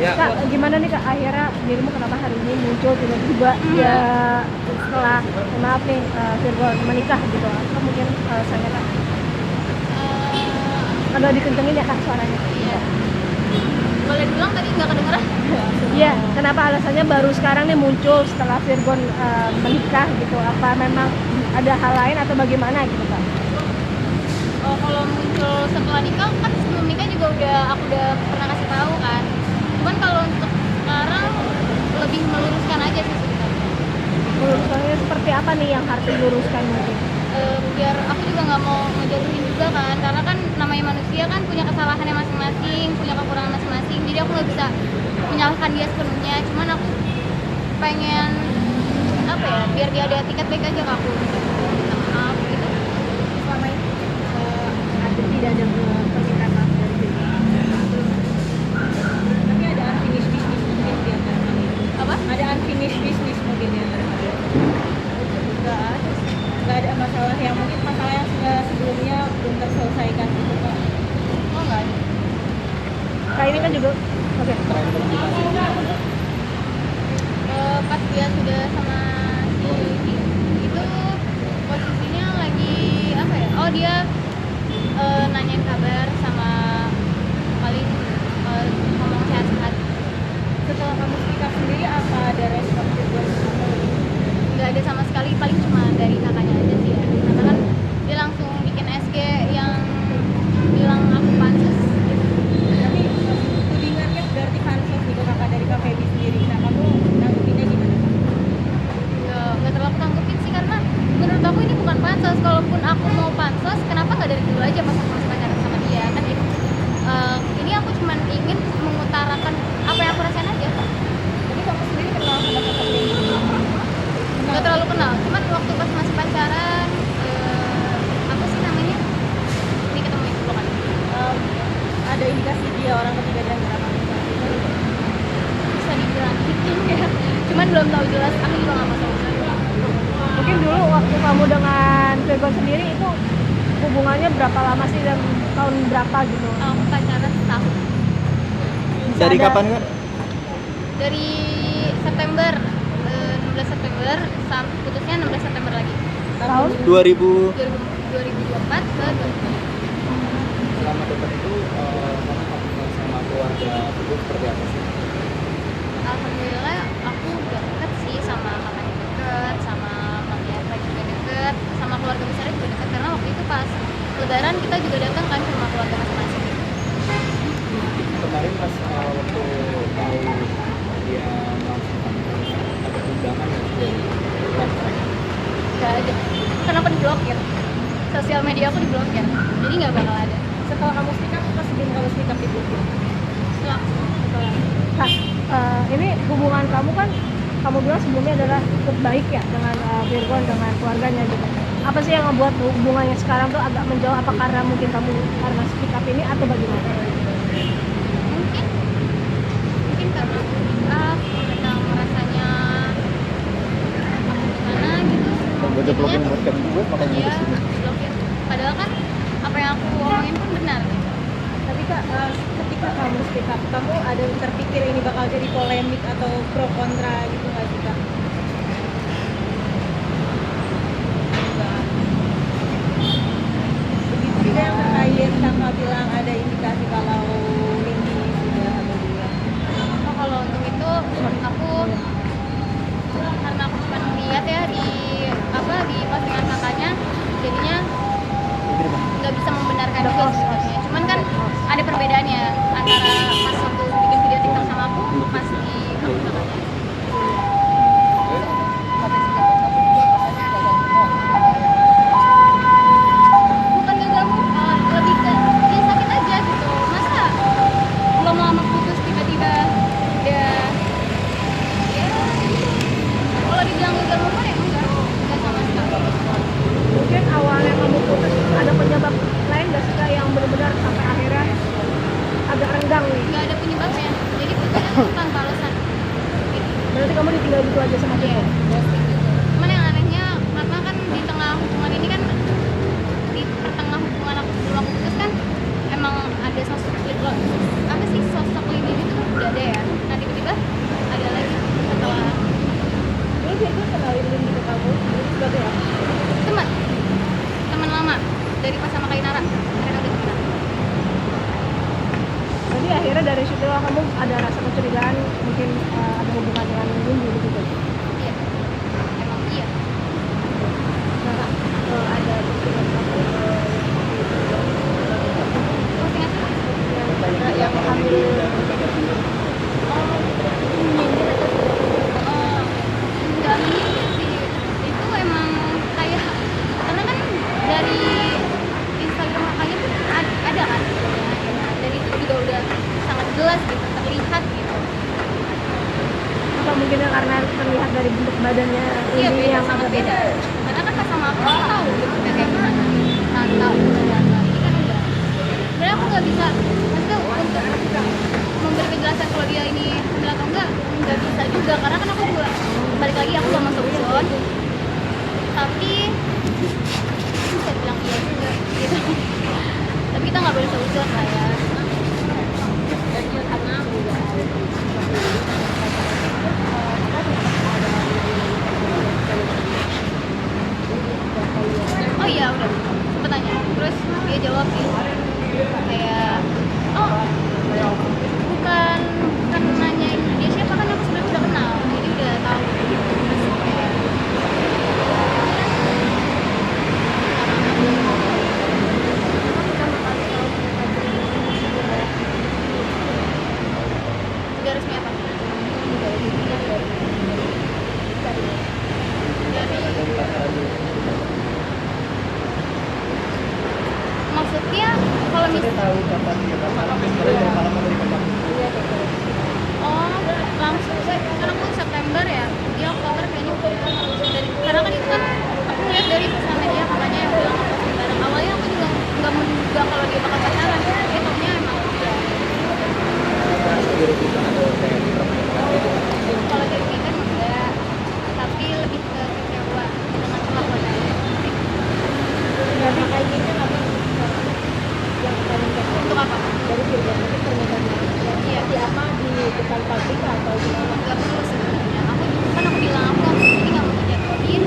Ya. Kak, gimana nih Kak, akhirnya dirimu kenapa hari ini muncul tiba-tiba ya setelah maaf nih Virgon menikah gitu, apa mungkin alasannya Kak? Agak dikencengin ya Kak suaranya. Iya. Boleh bilang tadi nggak kedengeran? Iya, kenapa alasannya baru sekarang nih muncul setelah Virgon menikah gitu, apa memang ada hal lain atau bagaimana gitu Kak? Oh, kalau muncul setelah nikah kan sebelum nikah juga aku udah pernah kasih tahu kan. Cuman kalau untuk sekarang lebih meluruskan aja sih sebenarnya. Meluruskannya seperti apa nih yang harus diluruskan mungkin? Biar aku juga nggak mau ngejatuhin juga kan, karena kan namanya manusia kan punya kesalahannya masing-masing, punya kekurangan masing-masing, jadi aku nggak bisa menyalahkan dia sepenuhnya. Cuman aku pengen apa ya, biar dia ada etikat baik aja ke aku, minta maaf gitu. Selama ini tidak ada permintaan maaf dari diri. Tapi ada unfinished business mungkin di antara kalian. Apa? Ada unfinished business mungkin di antara kalian. Nggak ada masalah yang mungkin masalah yang sebelumnya belum terselesaikan gitu Kak. Oh nggak ada. Kak ini kan juga oke. Pas dia sudah sama si Yuki itu posisinya lagi apa ya? Oh dia nanyain kabar sama paling ngomong sehat-sehat. Setelah kamu speak up sendiri apa ada respon juga? Nggak ada sama sekali, paling cuma dari kakaknya aja sih ya, karena kan dia langsung bikin SG yang bilang aku pantas gitu. Tapi tudingannya berarti pansos nih ke kakak dari Kak Feby sendiri. Nah kamu nanggepinnya gimana? Nggak terlalu tanggepin sih, karena menurut aku ini bukan pansos. Kalaupun aku mau pansos, kenapa nggak dari dulu aja pas aku masih pacaran sama dia kan gitu. Ini aku cuma ingin mengutarakan apa yang aku rasain aja. Jadi kamu sendiri kenal sama Kak Feby? Nggak terlalu kenal, cuman waktu pas masih pacaran apa sih namanya, ini ketemu itu kan. Ada indikasi dia orang ketiga di antara kamu? Bisa dibilang gitu ya, cuman belum tahu jelas, aku juga nggak mau tahu. Mungkin dulu waktu kamu dengan Virgon sendiri itu hubungannya berapa lama sih dan tahun berapa gitu? Aku pacaran setahun Dari Ada- kapan Kak? dari September 16 September sampai putusnya 16 September lagi Tahun? 2000. 2024 ke 2025. Selama dekat itu kamu hubungan sama keluarga itu seperti apa sih? Alhamdulillah aku deket sih, sama kakaknya deket, sama mami Erva juga deket, sama keluarga besarnya juga deket, karena waktu itu pas lebaran kita juga datang kan sama keluarga masing-masing. Kemarin pas waktu tahu dia melangsungkan ada undangan yang dari keluarga mereka. Gak ada, kenapa diblokir? Sosial media aku diblokir, jadi nggak bakal ada. Setelah kamu speak up, pas sebelum kamu speak up di blog? Setelah Kak, ini hubungan kamu kan kamu bilang sebelumnya adalah cukup baik ya dengan Virgon, dengan keluarganya gitu. Apa sih yang membuat hubungannya sekarang tuh agak menjauh? Apa karena mungkin kamu karena speak up ini atau bagaimana? mungkin karena aku speak up, mereka merasanya aku gimana gitu. Dan gue udah blocking buat kami gue makanya Iya, kesini. blokir. Padahal kan apa yang aku omongin pun benar gitu. Tapi Kak, ketika kamu speak up, kamu ada terpikir ini bakal jadi polemik atau pro kontra gitu nggak sih Kak? Begitu juga yang terkait kakak bilang ada indikasi kalau Lindy sudah atau belum. Oh, kalau untuk itu menurut aku, karena aku cuma lihat ya di postingan kakaknya, jadinya nggak bisa membenarkan juga sebenarnya. Cuman kan ada perbedaannya antara pas waktu bikin video TikTok sama aku, pas di akun kakaknya. Bukan gagal lebih ke ya sakit aja gitu. Masa belum lama putus tiba-tiba udah ya, kalau dibilang gagal move on ya enggak sama sekali. Mungkin awalnya kamu putus ada penyebab lain nggak sih Kak yang benar-benar sampai akhirnya agak renggang nih? Nggak ada penyebabnya, jadi putusnya tuh tanpa alasan gitu. Berarti kamu ditinggal gitu aja sama dia? Ghosting juga. Cuman yang anehnya, karena kan di tengah hubungan ini kan, di pertengah hubungan aku sebelum aku putus kan emang ada sosok apa sih, sosok Lini itu kan udah ada ya. dari pas sama Kainara mereka udah cerita. Jadi akhirnya dari situ kamu ada rasa kecurigaan mungkin ada hubungan dengan Windy gitu. Iya, emang iya. Nah, ada postingan kamu Postingan yang ambil nggak mirip sih, itu emang kayak karena kan dari Instagram kakaknya tuh ada kan ya, dari itu juga udah sangat jelas gitu terlihat gitu. apa mungkin karena terlihat dari bentuk badannya Iya Windy beda, yang sangat agak beda karena kan pas sama aku tahu bentuknya kayak gimana, tahu ternyata ini kan enggak. Sebenarnya aku nggak bisa maksudnya untuk memberi penjelasan kalau dia ini hamil atau nggak bisa juga karena kan aku juga balik lagi aku gak masuk zon tapi bisa bilang iya juga gitu tapi kita nggak boleh seuzon lah ya. Oh iya udah sempet tanya terus dia jawab sih kayak oh bukan nanyain dia siapa kan aku sebenarnya udah kenal jadi udah tahu terus kayak udah resmi apa? Maksudnya kalau misalnya tahu kapan dia bakal berapa lama dari kapan? oh langsung sih karena aku September ya dia Oktober kayaknya dari karena kan itu kan aku ngeliat dari sosial media kakaknya yang bilang apa bareng awalnya aku juga nggak menduga kalau dia bakal pacaran dia taunya emang dia kalau dirugikan enggak tapi lebih ke kecewa dengan perlakuannya. berarti kayak gitu kamu yang paling Untuk apa? dari Virgon itu permintaannya Iya. di apa di depan publik atau gimana? Nggak perlu sebenarnya aku bilang aku ini nggak mau ngejatuhin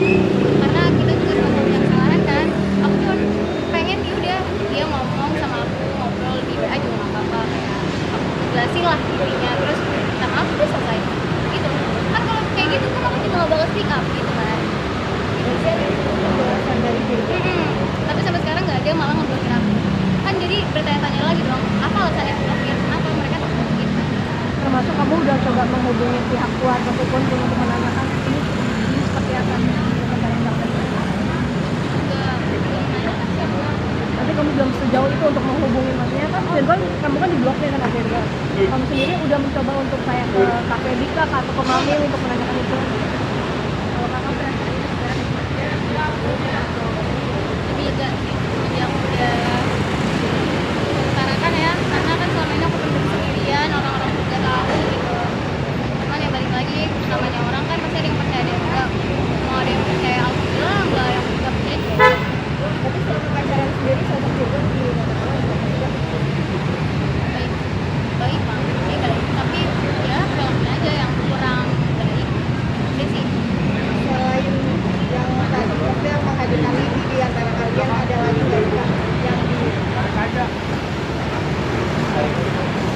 karena kita juga sama punya kesalahan kan aku cuma pengen dia ngomong sama aku ngobrol di WA juga nggak apa-apa kayak aku jelasin lah intinya terus minta maaf udah selesai gitu kan kalau kayak gitu kan aku juga nggak bakal speak up gitu kan gitu sih. Penjelasan dari Virgon Tapi sampai sekarang nggak ada malah ngeblokir aku kan jadi bertanya-tanya lagi dong apa alasannya blokir kenapa mereka takut gitu. termasuk kamu udah coba menghubungi pihak keluarga ataupun untuk menanyakan ini seperti apa tapi kamu belum sejauh itu untuk menghubungi maksudnya kan Virgon kamu kan diblokir kan Virgon kamu sendiri udah mencoba untuk kayak ke Kak Feby kah atau ke Mami untuk menanyakan itu kalau kakak berarti Jadi lega sih jadi aku udah utarakan ya karena kan selama ini aku pendem sendirian orang-orang juga tahu gitu cuman ya balik lagi namanya orang kan pasti ada yang percaya ada yang enggak mau ada yang percaya alhamdulillah enggak yang enggak percaya juga tapi selama pacaran sendiri sosok Virgon gimana? baik baik banget dia baik tapi ya perilakunya aja yang kurang baik udah sih. Selain yang tadi maksudnya menghadirkan Windy di antara kalian ada lagi nggak sih Kak yang di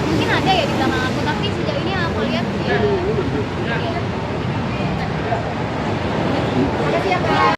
Mungkin ada ya di belakang aku tapi sejauh ini aku lihat ya